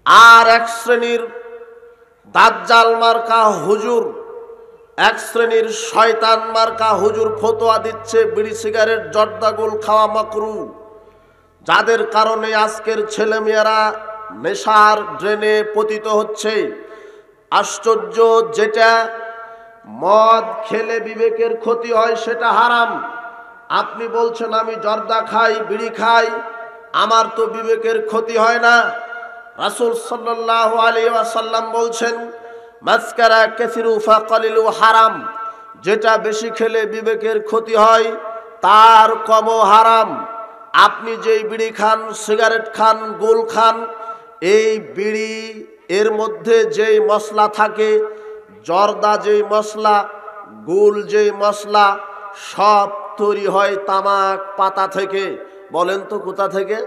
আর এক শ্রেণীর দাজ্জাল মার্কা হুজুর, এক শ্রেণীর শয়তান মার্কা হুজুর ফতোয়া দিচ্ছে বিড়ি সিগারেট জর্দাগুল খাওয়া মাকরু, যাদের কারণে আজকের ছেলেমেয়েরা নেশার ড্রেনে পতিত হচ্ছে। আশ্চর্য, যেটা মদ খেলে বিবেকের ক্ষতি হয় সেটা হারাম। আপনি বলছেন আমি জর্দা খাই, বিড়ি খাই, আমার তো বিবেকের ক্ষতি হয় না। রাসূল সাল্লাল্লাহু আলাইহি ওয়াসাল্লাম বলছেন মাসকারা কাসিরু ফাকালিলু হারাম, যেটা বেশি খেলে বিবেকের ক্ষতি হয় তার কমও হারাম। আপনি যেই বিড়ি খান, সিগারেট খান, গুল খান, এই বিড়ি এর মধ্যে যেই মশলা থাকে, জর্দা যেই মশলা, গুল যেই মশলা, সব তৈরি হয় তামাক পাতা থেকে। বলেন তো কোথা থেকে?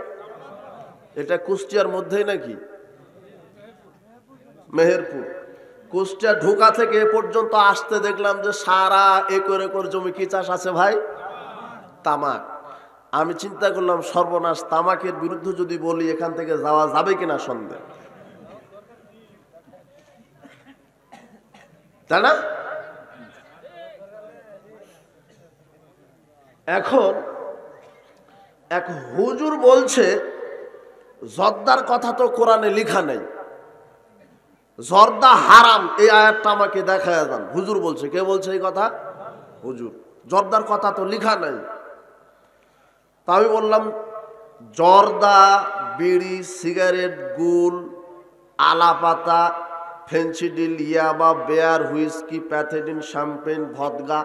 এটা কুষ্টিয়ার মধ্যেই নাকি? মেহেরপুর। কুষ্টিয়া ঢোকা থেকে এ পর্যন্ত আসতে দেখলাম যে সারা একর একর জমি কি চাষ আছে ভাই? তামাক। আমি চিন্তা করলাম সর্বনাশ, তামাকের বিরুদ্ধে যদি বলি এখান থেকে যাওয়া যাবে কিনা সন্দেহ, তাই না? এখন এক হুজুর বলছে জর্দার কথা তো কোরআনে লেখা নেই, জর্দা হারাম, এই আয়াতটা আমাকে দেখায় দেন। হুজুর বলছে। কে বলছে এই কথা? হুজুর। জর্দার কথা তো লেখা নেই। তা আমি বললাম জর্দা, বিড়ি, সিগারেট, গুল, আলাপাতা, ফেন্সিডিল, ইয়াবা, বেয়ার, হুইস্কি, প্যাথেডিন, শ্যাম্পেন, ভদগা,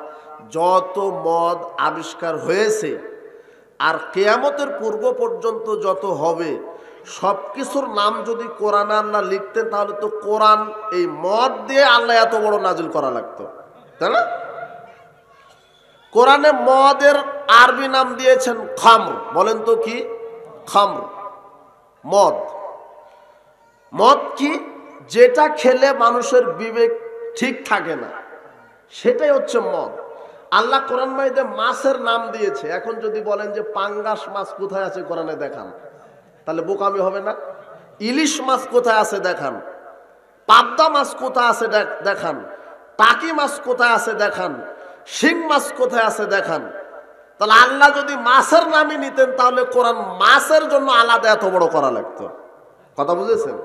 যত মদ আবিষ্কার হয়েছে আর কিয়ামতের পূর্ব পর্যন্ত যত হবে, সব কিছুর নাম যদি কোরআনে আল্লাহ লিখতেন তাহলে তো কোরআন এই মদ দিয়ে আল্লাহ এত বড় নাজিল করা লাগতো, তাই না? কোরআনে মদের আরবি নাম দিয়েছেন খামর। বলেন তো কি? খামর, মদ। মদ কি? যেটা খেলে মানুষের বিবেক ঠিক থাকে না, সেটাই হচ্ছে মদ। আল্লাহ কোরআন মাজিদে মাছের নাম দিয়েছে। এখন যদি বলেন যে পাঙ্গাস মাছ কোথায় আছে কোরআনে দেখান, তাহলে বোকামি হবে না? ইলিশ মাছ কোথায় আছে দেখান, পাবদা মাছ কোথায় আছে দেখান, টাকি মাছ কোথায় আছে দেখান, শিং মাছ কোথায় আছে দেখান। তাহলে আল্লাহ যদি মাছের নামই নিতেন তাহলে কোরআন মাছের জন্য আলাদা এত বড় করা লাগতো। কথা বুঝেছেন?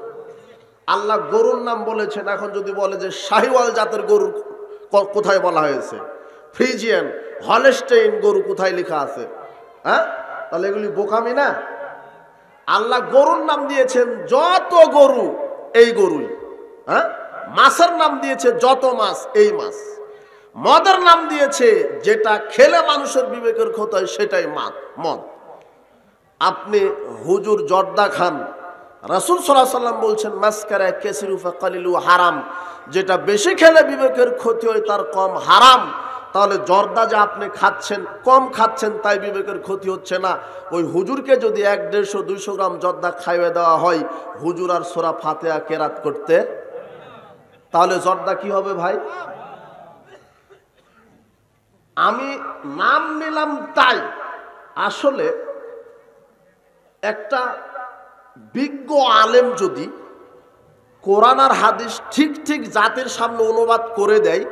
আল্লাহ গরুর নাম বলেছেন, এখন যদি বলে যে শাহিওয়াল জাতের গরু কোথায় বলা হয়েছে, ফ্রিজিয়ান, হলস্টেইন গরু কোথায় লেখা আছে, হ্যাঁ? তাহলে এগুলি বোকামি না? আল্লাহ গরুর নাম দিয়েছেন যত গরু এই গরুই, হ্যাঁ? মাছের নাম দিয়েছে যত মাছ এই মাছ। মদের নাম দিয়েছে যেটা খেলে মানুষের বিবেকের ক্ষতি হয় সেটাই মদ। আপনি হুজুর জর্দা খান, রাসূল সাল্লাল্লাহু আলাইহি ওয়াসাল্লাম বলছেন মাসকারা কাসিরু ফাকালিলু হারাম, যেটা বেশি খেলে বিবেকের ক্ষতি হয় তার কম হারাম। তাহলে জর্দা যে আপনি খাচ্ছেন, কম খাচ্ছেন তাই বিবেকের ক্ষতি হচ্ছে না। ওই হুজুরকে যদি 100-150-200 গ্রাম জর্দা খাইয়ে দেওয়া হয় হুজুর আর সূরা ফাতিহা কেরাত করতে, তাহলে জর্দা কি হবে ভাই? আমি নাম নিলাম তাই। আসলে একটা বিজ্ঞ আলেম যদি কোরআন আর হাদিস ঠিক ঠিক জাতির সামনে অনুবাদ করে দেয়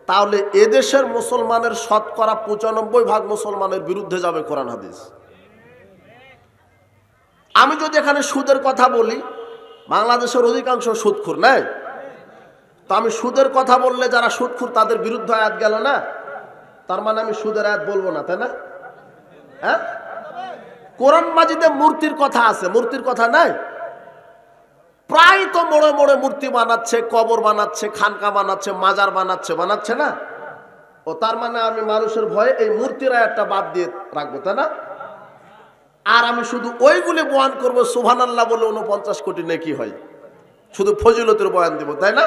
তাহলে এদেশের মুসলমানের শতকরা 95% মুসলমানের বিরুদ্ধে যাবে কোরআন হাদিস। আমি যদি এখানে সুদের কথা বলি, বাংলাদেশের অধিকাংশ সুদখোর নাই, তো আমি সুদের কথা বললে যারা সুদখোর তাদের বিরুদ্ধে আয়াত গেল না, তার মানে আমি সুদের আয়াত বলবো না, তাই না? হ্যাঁ, কোরআন মাজিদে মূর্তির কথা আছে, মূর্তির কথা নাই? প্রায় তো মোড়ে মোড়ে মূর্তি বানাচ্ছে, কবর বানাচ্ছে, খানকা বানাচ্ছে, মাজার বানাচ্ছে না? ও তার মানে আমি মানুষের ভয়ে এই মূর্তির আয়াতটা বাদ দিয়ে রাখবো, তাই না? আর আমি শুধু ওইগুলি বয়ান করবো, সুবহানাল্লাহ বলে 49 কোটি নেকি হয়, শুধু ফজিলতের বয়ান দিব, তাই না?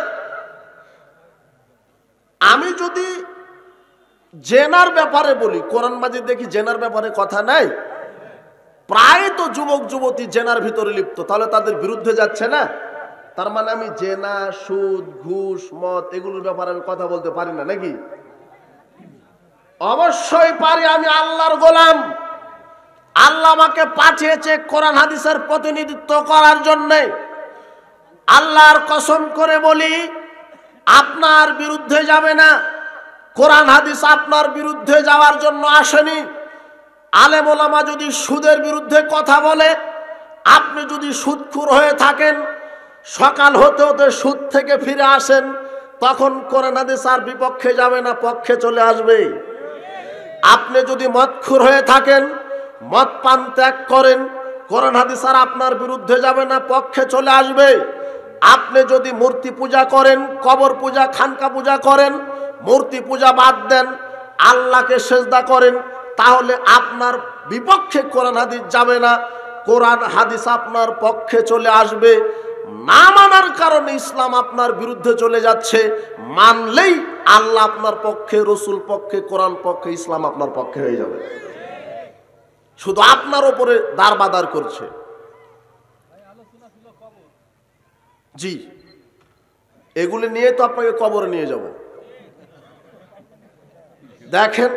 আমি যদি জেনার ব্যাপারে বলি, কোরআন মাজিদ দেখি জেনার ব্যাপারে কথা নাই, প্রায় তো যুবক যুবতী জেনার ভিতরে লিপ্ত, তাহলে তাদের বিরুদ্ধে যাচ্ছে না? তার মানে আমি জেনা, সুদ, ঘুষ, মদ এগুলোর ব্যাপারে আমি কথা বলতে পারি না নাকি? অবশ্যই পারি। আমি আল্লাহর গোলাম, আল্লাহ আমাকে পাঠিয়েছে কোরআন হাদিসের প্রতিনিধিত্ব করার জন্য। আল্লাহর কসম করে বলি, আপনার বিরুদ্ধে যাবে না। কোরআন হাদিস আপনার বিরুদ্ধে যাওয়ার জন্য আসেনি। আলেম ওলামা যদি সুদের বিরুদ্ধে কথা বলে, আপনি যদি সুদখোর হয়ে থাকেন, সকাল হতে হতে সুদ থেকে ফিরে আসেন, তখন কোরআন হাদিস আর বিপক্ষে যাবে না, পক্ষে চলে আসবে। আপনি যদি মদখোর হয়ে থাকেন, মদ পান ত্যাগ করেন, কোরআন হাদিস আর আপনার বিরুদ্ধে যাবে না, পক্ষে চলে আসবে। আপনি যদি মূর্তি পূজা করেন, কবর পূজা, খানকা পূজা করেন, মূর্তি পূজা বাদ দেন, আল্লাহকে সেজদা করেন, তাহলে আপনার বিপক্ষে কোরআন হাদিস যাবে না, কোরআন হাদিস আপনার পক্ষে চলে আসবে। না মানার কারণে ইসলাম আপনার বিরুদ্ধে চলে যাচ্ছে, মানলেই আল্লাহ আপনার পক্ষে, রসুল পক্ষে, কোরআন পক্ষে, ইসলাম আপনার পক্ষে হয়ে যাবে। শুধু আপনার উপরে দারবাদার করছে। জি, এগুলি নিয়ে তো আপনাকে কবরে নিয়ে যাব। দেখেন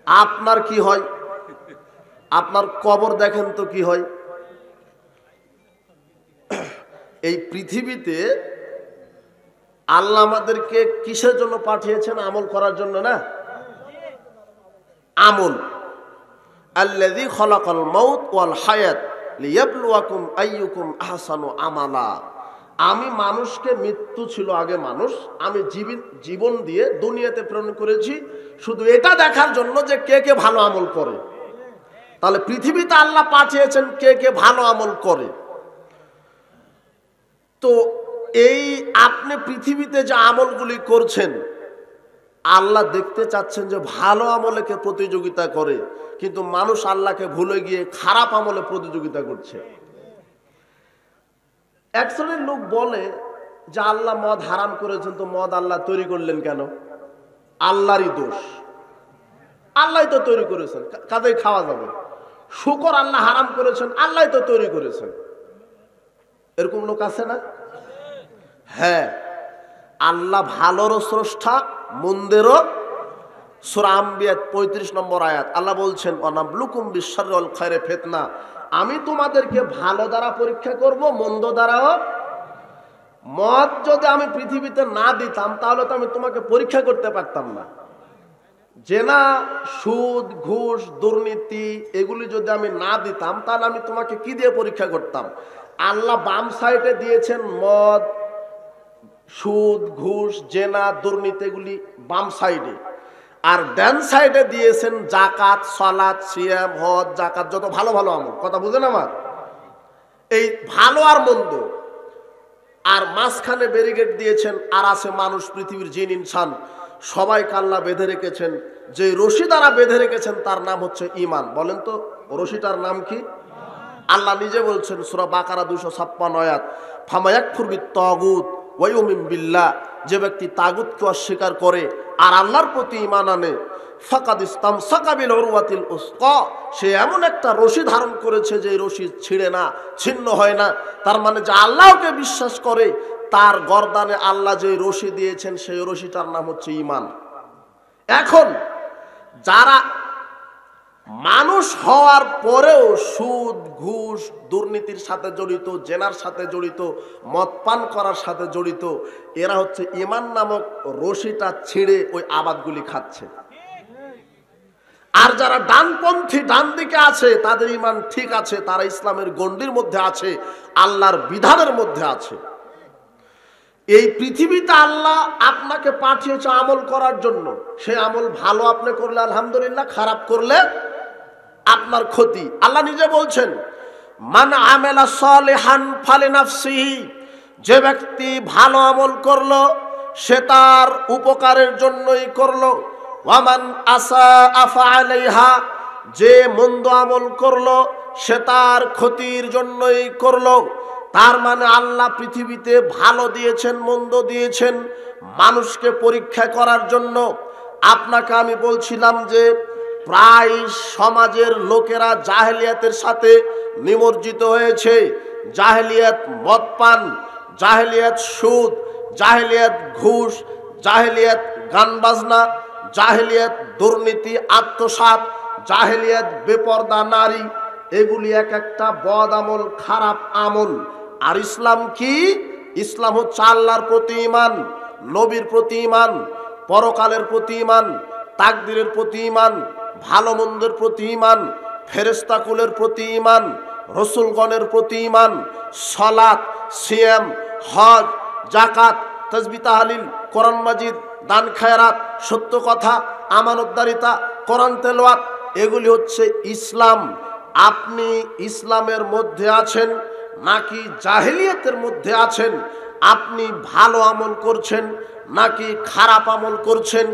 আপনার কি হয়, আপনার কবর দেখেন তো কি হয়। এই পৃথিবীতে আল্লাহ আমাদেরকে কিসের জন্য পাঠিয়েছেন? আমল করার জন্য না? আমল। আল্লাযী খালাকাল মাউত ওয়াল হায়াত লিয়াবলুয়াকুম আইয়ুকুম আহসানু আমালা। আমি মানুষকে, মৃত্যু ছিল আগে মানুষ, আমি জীবন দিয়ে দুনিয়াতে প্রেরণ করেছি শুধু এটা দেখার জন্য যে কে কে ভালো আমল করে। তাহলে পৃথিবীতে আল্লাহ পাঠিয়েছেন কে কে ভালো আমল করে। তো এই আপনি পৃথিবীতে যে আমলগুলি করছেন, আল্লাহ দেখতে চাচ্ছেন যে ভালো আমলে কে প্রতিযোগিতা করে, কিন্তু মানুষ আল্লাহকে ভুলে গিয়ে খারাপ আমলে প্রতিযোগিতা করছে। এক শ্রেণীর লোক বলে যে আল্লাহ মদ হারাম করেছেন, তো মদ আল্লাহ তৈরি করলেন কেন? আল্লাহরই দোষ, আল্লাহ তো তৈরি করেছেন, কাজেই খাওয়া যাবে। শুকর আল্লাহ হারাম করেছেন, আল্লাহ তো তৈরি করেছেন। এরকম লোক আছে না? হ্যাঁ, আল্লাহ ভালোরও স্রষ্টা, মন্দেরও। সূরা আম্বিয়া 35 নম্বর আয়াত আল্লাহ বলছেন, অনাবলুকুম বিশ-শাররি ওয়াল খায়রি ফিতনা। আমি তোমাদেরকে ভালো দ্বারা পরীক্ষা করব, মন্দ দ্বারাও। মদ যদি আমি পৃথিবীতে না দিতাম তাহলে তো আমি তোমাকে পরীক্ষা করতে পারতাম না। জেনা, সুদ, ঘুষ, দুর্নীতি এগুলি যদি আমি না দিতাম তাহলে আমি তোমাকে কি দিয়ে পরীক্ষা করতাম? আল্লাহ বাম সাইডে দিয়েছেন মদ, সুদ, ঘুষ, জেনা, দুর্নীতি, এগুলি বাম সাইডে। আর ডান সাইডে দিয়েছেন যাকাত, সালাত, সিয়াম, হজ, যাকাত, যত ভালো ভালো আমল। কথা বুঝেন আমার? এই ভালো আর মন্দ। আর মাঝখানে ব্যারিকেড দিয়েছেন, আর আছে মানুষ, পৃথিবীর জিন ইনসান, সবাইকে আল্লাহ বেঁধে রেখেছেন। যে রশি দ্বারা বেঁধে রেখেছেন তার নাম হচ্ছে ঈমান। বলেন তো রশিটার নাম কি? আল্লাহ নিজে বলছেন সূরা বাকারা 256 আয়াত, ফামা ইয়াকফুর বিত-তাগুত ওয়া ইউমিন বিল্লাহ। যে ব্যক্তি তাগুতকে অস্বীকার করে আর আল্লাহর প্রতি ঈমান আনে, ফাকাদ ইসতামসাকা বিল উরওয়াতিল উসকা, সে এমন একটা রশি ধারণ করেছে যে রশি ছিঁড়ে না, ছিন্ন হয় না। তার মানে যে আল্লাহকে বিশ্বাস করে তার গর্দানে আল্লাহ যে রশি দিয়েছেন সেই রশিটার নাম হচ্ছে ঈমান। এখন যারা মানুষ হওয়ার পরেও সুদ, ঘুষ, দুর্নীতির সাথে জড়িত, জেনার সাথে জড়িত, মদ পান করার সাথে জড়িত, এরা হচ্ছে ঈমান নামক রশিটা ছিঁড়ে ওই আবাদগুলি খাচ্ছে। আর যারা ডানপন্থী, ডান দিকে আছে, তাদের ঈমান ঠিক আছে, তারা ইসলামের গণ্ডির মধ্যে আছে, আল্লাহর বিধানের মধ্যে আছে। এই পৃথিবীতে আল্লাহ আপনাকে পাঠিয়েছে আমল করার জন্য। সেই আমল ভালো আপনি করলে আলহামদুলিল্লাহ, খারাপ করলে আপনার ক্ষতি। আল্লাহ নিজে বলছেন, মান আমেলা সালিহান ফালিনাফসিহি, যে ব্যক্তি ভালো আমল করলো সে তার উপকারের জন্যই করলো। ওয়ামান আসা আফা আলাইহা, যে মন্দ আমল করলো সে তার ক্ষতির জন্যই করলো। তার মানে আল্লাহ পৃথিবীতে ভালো দিয়েছেন, মন্দ দিয়েছেন মানুষকে পরীক্ষা করার জন্য। আপনাকে আমি বলছিলাম যে প্রায় সমাজের লোকেরা জাহেলিয়াতের সাথে নিমজ্জিত হয়েছে। জাহেলিয়াত মদ পান, জাহেলিয়াত সুদ, জাহেলিয়াত ঘুষ, জাহেলিয়াত গান বাজনা, জাহেলিয়াত দুর্নীতি, আত্মসাৎ, জাহেলিয়াত বেপরদা নারী, এগুলি এক একটা বদ আমল, খারাপ আমল। আর ইসলাম কি? ইসলাম হচ্ছে আল্লাহর প্রতি ঈমান, নবীর প্রতি ঈমান, পরকালের প্রতি ঈমান, তাকদীরের প্রতি ঈমান, ভালো মন্দের প্রতি ঈমান, ফেরেশতা কুলের প্রতি ঈমান, রসুলগণের প্রতি ঈমান, সালাত, সিয়াম, হজ, যাকাত, তাসবিহ তাহলিল, কোরআন মাজিদ, দান খায়রাত, সত্য কথা, আমানতদারিতা, কোরআন তেলাওয়াত, এগুলি হচ্ছে ইসলাম। আপনি ইসলামের মধ্যে আছেন নাকি জাহেলিয়াতের মধ্যে আছেন? আপনি ভালো আমল করছেন নাকি খারাপ আমল করছেন?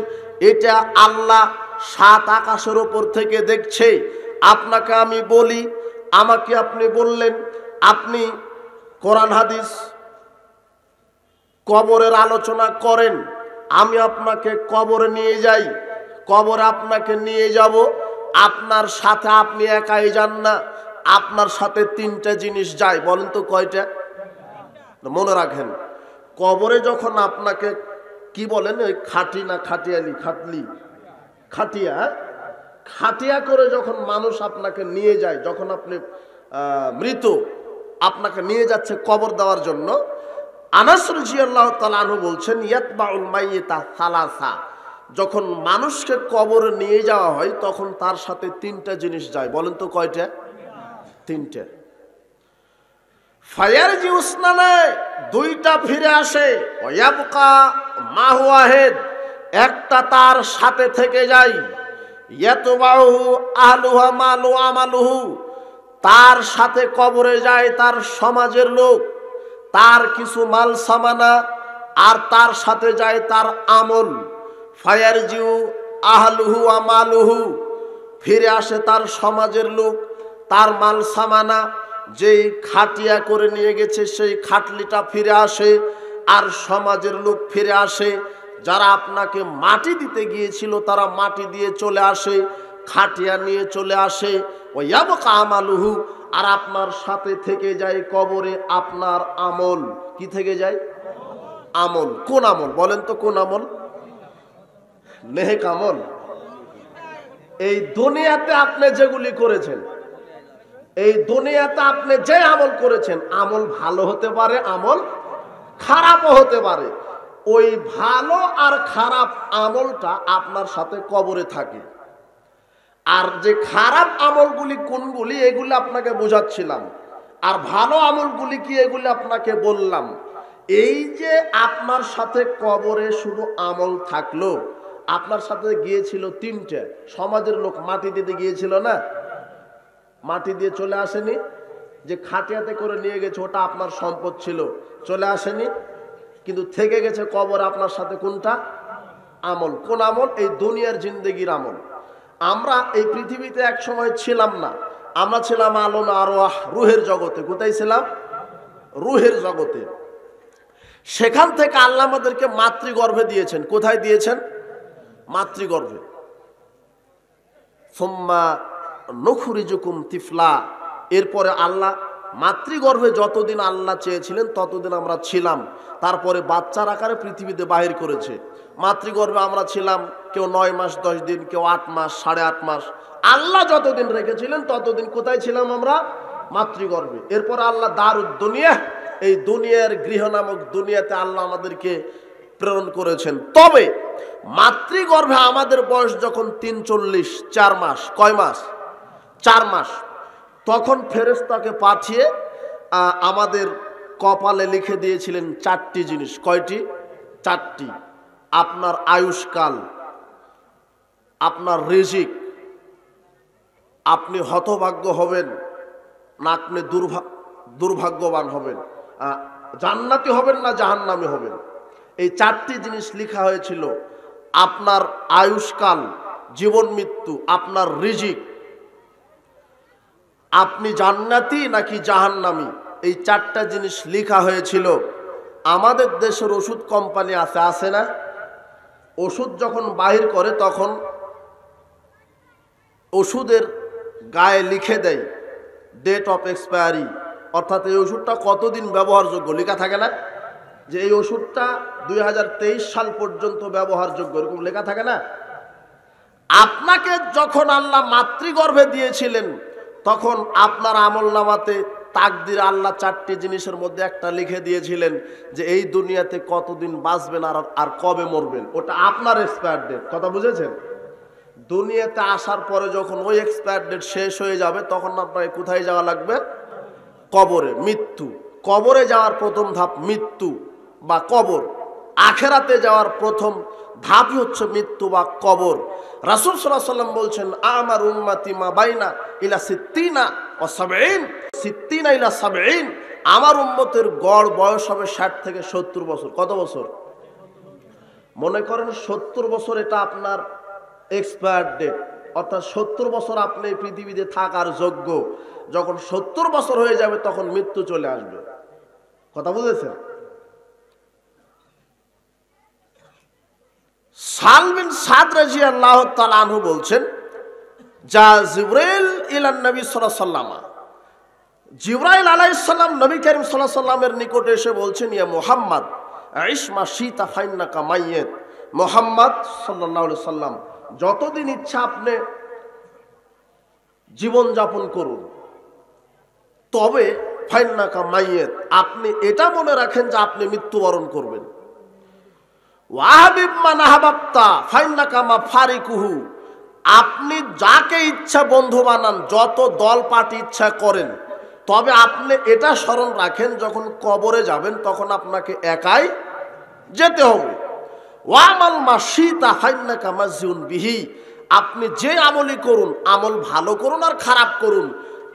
এটা আল্লাহ সাত আকাশের ওপর থেকে দেখছে। আপনাকে আমি বলি, আমাকে আপনি বললেন, আপনি কোরআন হাদিস কবরের আলোচনা করেন, আমি আপনাকে কবরে নিয়ে যাই, কবরে আপনাকে নিয়ে যাব, আপনার সাথে আপনি একাই যান না, আপনার সাথে তিনটা জিনিস যায়। বলেন তো কয়টা? মনে রাখেন, কবরে যখন আপনাকে কি বলেন, ওই খাটি না খাটিয়ালি, খাটিয়া, খাটিয়া করে যখন মানুষ আপনাকে নিয়ে যায়, যখন আপনি মৃত, আপনাকে নিয়ে যাচ্ছে কবর দেওয়ার জন্য, আনাস রাদিয়াল্লাহু তাআলা আনহু বলছেন, ইয়াতবাউল মাইয়িতা সালাসা, যখন মানুষকে কবরে নিয়ে যাওয়া হয় তখন তার সাথে তিনটা জিনিস যায়। বলেন তো কয়টা? তিনটা। ফায়ারজি উসনানে, দুইটা ফিরে আসে, ওয়াবকা মাহুয়াহেদ, একটা তার সাথে থেকে যায়, ইয়াতবাহু আহলুহা মালু আমালুহু, তার সাথে কবরে যায় তার সমাজের লোক, তার কিছু মাল সামানা, আর তার সাথে যায় তার আমল। ফায়ারজিউ আহলুহু আমালুহু, ফিরে আসে তার সমাজের লোক, তার মাল সামানা, যেই খাটিয়া করে নিয়ে গেছে সেই খাটলিটা ফিরে আসে, আর সমাজের লোক ফিরে আসে। যারা আপনাকে মাটি দিতে গিয়েছিল তারা মাটি দিয়ে চলে আসে, খাটিয়া নিয়ে চলে আসে। ওয়াবকা আমালুহু, আর আপনার সাথে থেকে যায় কবরে আপনার আমল। কি থেকে যায়? আমল। কোন আমল? বলেন তো কোন আমল? নেক আমল। এই দুনিয়াতে আপনি যেগুলি করেছেন, এই দুনিয়াতে আপনি যে আমল করেছেন, আমল ভালো হতে পারে, আমল খারাপও হতে পারে। ওই ভালো আর খারাপ আমলটা আপনার সাথে কবরে থাকে। আর যে খারাপ আমলগুলি কোনগুলি, এগুলি আপনাকে বোঝাচ্ছিলাম, আর ভালো আমলগুলি কি, এগুলি আপনাকে বললাম। এই যে আপনার সাথে কবরে শুধু আমল থাকলো, আপনার সাথে গিয়েছিল তিনটে, সমাজের লোক মাটি দিতে গিয়েছিল না, মাটি দিয়ে চলে আসেনি, যে খাটিয়াতে করে নিয়ে গেছে ওটা আপনার সম্পদ ছিল, চলে আসেনি, কিন্তু থেকে গেছে কবর আপনার সাথে কোনটা? আমল। কোন আমল? এই দুনিয়ার জিন্দেগির আমল। আমরা এই পৃথিবীতে এক সময় ছিলাম না, আমরা ছিলাম আলোন আরওয়াহ, রুহের জগতে। কোথায় ছিলাম? রুহের জগতে। সেখান থেকে আল্লাহ আমাদেরকে মাতৃগর্ভে দিয়েছেন। কোথায় দিয়েছেন? মাতৃগর্ভে। সুম্মা নুখরিজুকুম তিফলা, এরপরে আল্লাহ মাতৃগর্ভে যতদিন আল্লাহ চেয়েছিলেন ততদিন আমরা ছিলাম, তারপরে বাচ্চার আকারে পৃথিবীতে বাহির করেছে। মাতৃগর্ভে আমরা ছিলাম কেউ 9 মাস 10 দিন, কেউ 8 মাস, 8.5 মাস। আল্লাহ যতদিন রেখেছিলেন ততদিন কোথায় ছিলাম আমরা? মাতৃগর্ভে। এরপর আল্লাহ দারুদ দুনিয়া, এই দুনিয়ার গৃহ নামক দুনিয়াতে আল্লাহ আমাদেরকে প্রেরণ করেছেন। তবে মাতৃগর্ভে আমাদের বয়স যখন 43, 4 মাস, কয় মাস? 4 মাস, তখন ফেরেশতাকে পাঠিয়ে আমাদের কপালে লিখে দিয়েছিলেন 4টি জিনিস। কয়টি? 4টি। আপনার আয়ুষ্কাল, আপনার রিজিক, আপনি হতভাগ্য হবেন না আপনি দুর্ভাগ্যবান হবেন, জান্নাতি হবেন না জাহান্নামী হবেন। এই 4টি জিনিস লেখা হয়েছিল। আপনার আয়ুষ্কাল, জীবন মৃত্যু, আপনার রিজিক, আপনি জান্নাতি নাকি জাহান্নামী, এই 4টা জিনিস লেখা হয়েছিল। আমাদের দেশের ওষুধ কোম্পানি আছে না, ওষুধ যখন বাহির করে তখন ওষুধের গায়ে লিখে দেয় ডেট অফ এক্সপায়ারি, অর্থাৎ এই ওষুধটা কতদিন ব্যবহারযোগ্য লেখা থাকে না, যে এই ওষুধটা 2023 সাল পর্যন্ত ব্যবহারযোগ্য, এরকম লেখা থাকে না। আপনাকে যখন আল্লাহ মাতৃগর্ভে দিয়েছিলেন তখন আপনার আমল নামাতে তাকদির আল্লাহ চারটি জিনিসের মধ্যে একটা লিখে দিয়েছিলেন যে এই দুনিয়াতে কতদিন বাঁচবেন আর কবে মরবেন, ওটা আপনার এক্সপায়ার ডেট। কথা বুঝেছেন? দুনিয়াতে আসার পরে যখন ওই এক্সপায়ার ডেট শেষ হয়ে যাবে তখন আপনাকে কোথায় যাওয়া লাগবে? কবরে, মৃত্যু। কবরে যাওয়ার প্রথম ধাপ মৃত্যু বা কবর। আখেরাতে যাওয়ার প্রথম ধাপই হচ্ছে মৃত্যু বা কবর। রাসূল সাল্লাল্লাহু আলাইহি ওয়াসাল্লাম বলছেন, আমার উম্মতি মা বাইনা ইলা সিত্তিনা ওয়া সাবঈন, সিত্তিনা ইলা সাবঈন, আমার উম্মতের গড় বয়স হবে 60 থেকে 70 বছর। কত বছর? মনে করেন 70 বছর এটা আপনার এক্সপায়ার ডেট, অর্থাৎ 70 বছর আপনি এই পৃথিবীতে থাকার যোগ্য। যখন 70 বছর হয়ে যাবে তখন মৃত্যু চলে আসবে। কথা বুঝেছেন? সাল বিন সাদ রাদিয়াল্লাহু তাআলা আনহু বলছেন, যা জিবরাইল ইলান নবী সাল্লাল্লাহু আলাইহি ওয়াসাল্লাম, জিবরাইল আলাইহিস সালাম নবী করিম সাল্লাল্লাহু আলাইহি ওয়াসাল্লামের নিকটে এসে বলছেন, ইয়া মুহাম্মদ আইশ মা শিতা ফাইন্নাকা মাইয়িত, মুহাম্মদ সাল্লাল্লাহু আলাইহি ওয়াসাল্লাম যতদিন ইচ্ছা আপনি জীবন যাপন করুন, তবে ফাইন্নাকা মাইয়িত, আপনি এটা মনে রাখেন যে আপনি মৃত্যুবরণ করবেন। ওয়াহাবিব মান আহবাবতা ফাইন্নাকা মাফারিকুহু, আপনি যাকে ইচ্ছা বন্ধু বানান, যত দল পার্টি ইচ্ছা করেন, তবে আপনি এটা স্মরণ রাখেন যখন কবরে যাবেন তখন আপনাকে একাই যেতে হবে। ওয়ামাল মাশিতা ফাইন্নাকা মাজুন বিহি, আপনি যে আমলই করুন, আমল ভালো করুন আর খারাপ করুন,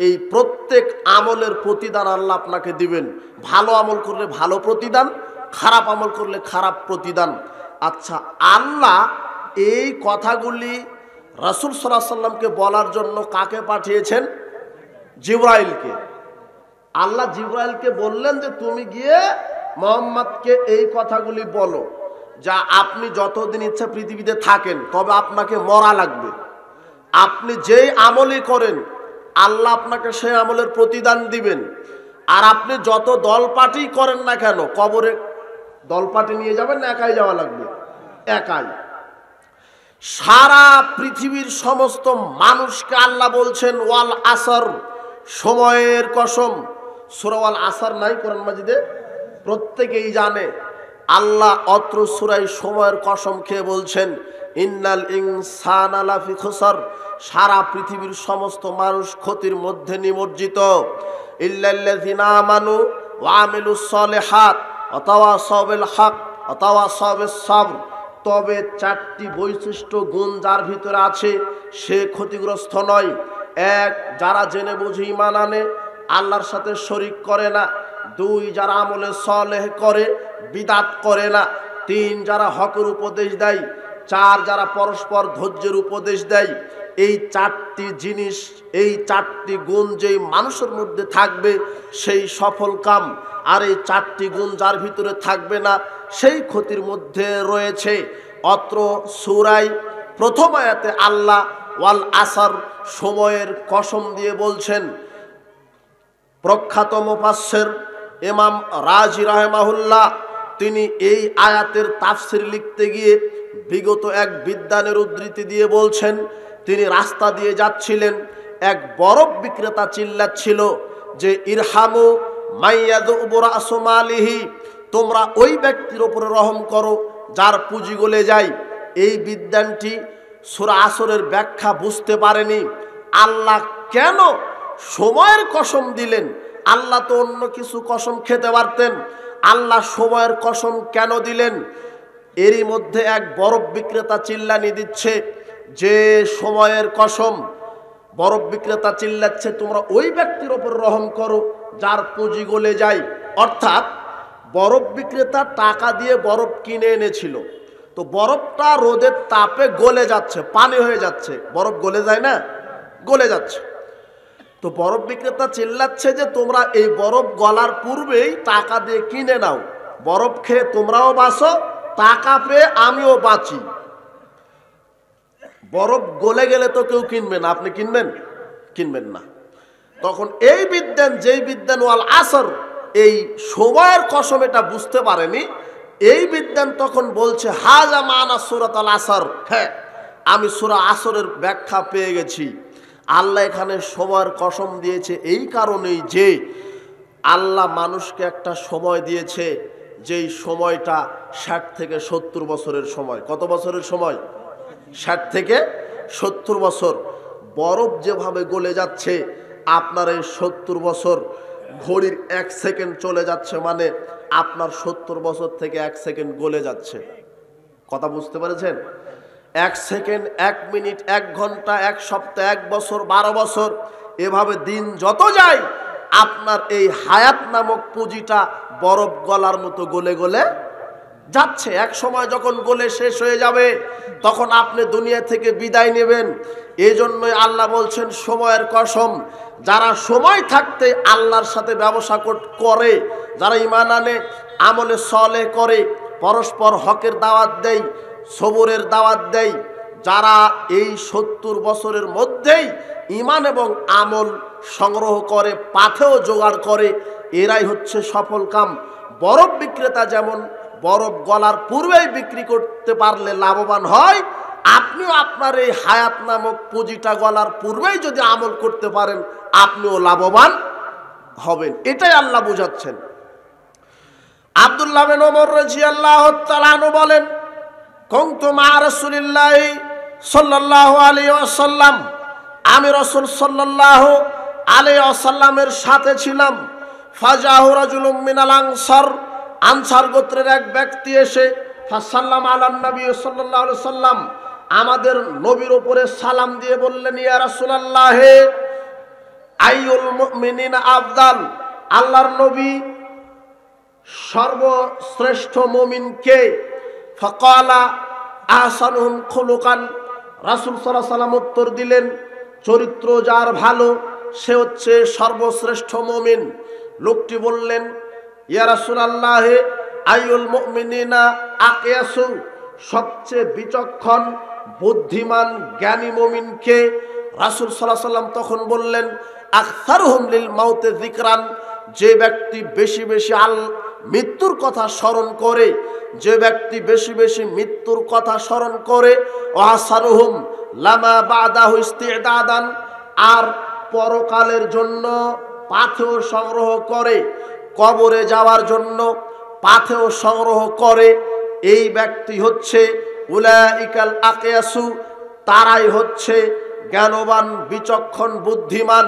এই প্রত্যেক আমলের প্রতিদান আল্লাহ আপনাকে দিবেন। ভালো আমল করলে ভালো প্রতিদান, খারাপ আমল করলে খারাপ প্রতিদান। আচ্ছা, আল্লাহ এই কথাগুলি রাসূল সাল্লাল্লাহু আলাইহি ওয়াসাল্লামকে বলার জন্য কাকে পাঠিয়েছেন? জিবরাইলকে। আল্লাহ জিবরাইলকে বললেন যে তুমি গিয়ে মুহাম্মদকে এই কথাগুলি বলো, যা আপনি যতদিন ইচ্ছা পৃথিবীতে থাকেন, তবে আপনাকে মরা লাগবে। আপনি যেই আমলই করেন আল্লাহ আপনাকে সেই আমলের প্রতিদান দিবেন। আর আপনি যত দল পার্টি করেন না কেন, কবরে দল পার্টি নিয়ে যাবেন না একাই যাওয়া লাগবে? একাই। সারা পৃথিবীর সমস্ত মানুষকে আল্লাহ বলছেন ওয়াল আসর, সময়ের কসম। সূরা ওয়াল আসর নাই কোরআন মাজিদে? প্রত্যেকেই জানে। আল্লাহ অত্র সূরায় সময়ের কসম খেয়ে বলছেন, ইন্নাল ইনসানা লাফি খুসর, সারা পৃথিবীর সমস্ত মানুষ ক্ষতির মধ্যে নিমজ্জিত। ইল্লাল্লাযিনা আমানু ওয়া আমিলুস সলিহাত ওয়া তাওয়াসাউ বিল হক ওয়া তাওয়াসাউ বিস সবর, তবে চারটি বৈশিষ্ট্য গুণ যার ভিতরে আছে সে ক্ষতিগ্রস্ত নয়। এক, যারা জেনে বুঝে ঈমান আনে, আল্লাহর সাথে শরীক করে না। দুই, যারা আমলে সলেহ করে, বিদাত করে না। তিন, যারা হকের উপদেশ দেয়। চার, যারা পরস্পর ধৈর্যের উপদেশ দেয়। এই চারটি জিনিস, এই চারটি গুণ যেই মানুষের মধ্যে থাকবে সেই সফল কাম। আর এই চারটি গুণ যার ভিতরে থাকবে না সেই ক্ষতির মধ্যে রয়েছে। অত্র সূরায় প্রথম আয়াতে আল্লাহ ওয়াল আসর, সময়ের কসম দিয়ে বলছেন। প্রখ্যাত মুফাসসির ইমাম রাজি রাহিমাহুল্লাহ তিনি এই আয়াতের তাফসির লিখতে গিয়ে বিগত এক বিদ্বানের উদ্ধৃতি দিয়ে বলছেন, তিনি রাস্তা দিয়ে যাচ্ছিলেন, এক বরফ বিক্রেতা চিল্লাচ্ছিল যে ইরহামু মাইয়াযুবু রাসু মালিহি, তোমরা ওই ব্যক্তির উপরে রহম করো যার পুঁজি গলে যায়। এই বিদ্বানটি সূরা আসরের ব্যাখ্যা বুঝতে পারেনি। আল্লাহ কেন সময়ের কসম দিলেন? আল্লাহ তো অন্য কিছু কসম খেতে পারতেন, আল্লাহ সময়ের কসম কেন দিলেন? এরই মধ্যে এক বরফ বিক্রেতা চিল্লানি দিচ্ছে যে সময়ের কসম। বরফ বিক্রেতা চিল্লাচ্ছে তোমরা ওই ব্যক্তির ওপর রহম করো যার পুঁজি গলে যায়। অর্থাৎ বরফ বিক্রেতা টাকা দিয়ে বরফ কিনে এনেছিল, তো বরফটা রোদের তাপে গলে যাচ্ছে, পানি হয়ে যাচ্ছে। বরফ গলে যায় না? গলে যাচ্ছে। তো বরফ বিক্রেতা চিল্লাচ্ছে যে তোমরা এই বরফ গলার পূর্বেই টাকা দিয়ে কিনে নাও, বরফ খেয়ে তোমরাও বাঁচো, টাকা পেয়ে আমিও বাঁচি। বরফ গলে গেলে তো কেউ কিনবে না, আপনি কিনবেন? কিনবেন না। তখন এই বিদ্বান, যেই বিদ্বান ওয়াল আসর, এই সময়ের কসম এটা বুঝতে পারেনি, এই বিদ্বান তখন বলছে হাজা মানা সূরাতুল আসর, হ্যাঁ আমি সূরা আসরের ব্যাখ্যা পেয়ে গেছি। আল্লাহ এখানে সময়ের কসম দিয়েছে এই কারণেই যে আল্লাহ মানুষকে একটা সময় দিয়েছে, যেই সময়টা 60 থেকে 70 বছরের সময়। কত বছরের সময়? 60 থেকে 70 বছর। বরফ যেভাবে গলে যাচ্ছে, আপনার এই 70 বছর ঘড়ির 1 সেকেন্ড চলে যাচ্ছে, মানে আপনার 70 বছর থেকে 1 সেকেন্ড গলে যাচ্ছে। কথা বুঝতে পেরেছেন? 1 সেকেন্ড, 1 মিনিট, 1 ঘন্টা, 1 সপ্তাহ, 1 বছর, 12 বছর, এভাবে দিন যত যায় আপনার এই হায়াত নামক পুঁজিটা বরফ গলার মতো গলে গলে যাচ্ছে। এক সময় যখন গলে শেষ হয়ে যাবে, তখন আপনি দুনিয়া থেকে বিদায় নেবেন। এই জন্যই আল্লাহ বলছেন, সময়ের কসম, যারা সময় থাকতে আল্লাহর সাথে ব্যবসা করে, যারা ঈমান আনে, আমলে সলেহ করে, পরস্পর হকের দাওয়াত দেয়, সবরের দাওয়াত দেয়, যারা এই 70 বছরের মধ্যেই ঈমান এবং আমল সংগ্রহ করে, পাথেও জোগাড় করে, এরাই হচ্ছে সফল কাম। বরফ বিক্রেতা যেমন বরফ গলার পূর্বেই বিক্রি করতে পারলে লাভবান হয়, আপনিও আপনার এই হায়াত নামক পুঁজিটা গলার পূর্বেই যদি আমল করতে পারেন, আপনিও লাভবান হবেন। এটাই আল্লাহ বুঝাচ্ছেন। আব্দুল্লাহ বিন ওমর রাদিয়াল্লাহু তাআলা আনহু বলেন, কুনতু মা রাসূলিল্লাহি সাল্লাল্লাহু আলাইহি ওয়াসাল্লাম, আমি রাসূল সাল্লাল্লাহু আলাইহি ওয়াসাল্লামের সাথে ছিলাম। ফাজাহু রাজুলুম মিনাল আনসার, আনসার গোত্রের এক ব্যক্তি এসে ফাসাল্লাম আলান নবী সাল্লাল্লাহু আলাইহি সাল্লাম, আমাদের নবীর উপরে সালাম দিয়ে বললেন, ইয়া রাসূলুল্লাহ, আইয়ুল মুমিনিনা আফদাল, আল্লাহর নবী সর্বশ্রেষ্ঠ মুমিন কে? ফাকালা আহসানুহুম খুলুকান, রাসূল সাল্লাল্লাহু আলাইহি সাল্লাম উত্তর দিলেন, চরিত্র যার ভালো সে হচ্ছে সর্বশ্রেষ্ঠ মুমিন। লোকটি বললেন, ইয়া রাসূলুল্লাহ, আইয়ুল মুমিনিনা আকিয়াসু, সবচেয়ে বিচক্ষণ বুদ্ধিমান জ্ঞানী মুমিন কে? রাসূল সাল্লাল্লাহু আলাইহি সাল্লাম তখন বললেন, আকসারুহুম লিল মাউতে যিকরান, যে ব্যক্তি বেশি বেশি মৃত্যুর কথা স্মরণ করে, যে ব্যক্তি বেশি বেশি মৃত্যুর কথা স্মরণ করে, ওয়াসারুহুম লামা বাদাহু ইস্তিদাদান, আর পরকালের জন্য পাথেও সংগ্রহ করে, কবরে যাওয়ার জন্য পাথেও সংগ্রহ করে, এই ব্যক্তি হচ্ছে উলাইকাল আকিয়াসু, তারাই হচ্ছে জ্ঞানবান বিচক্ষণ বুদ্ধিমান।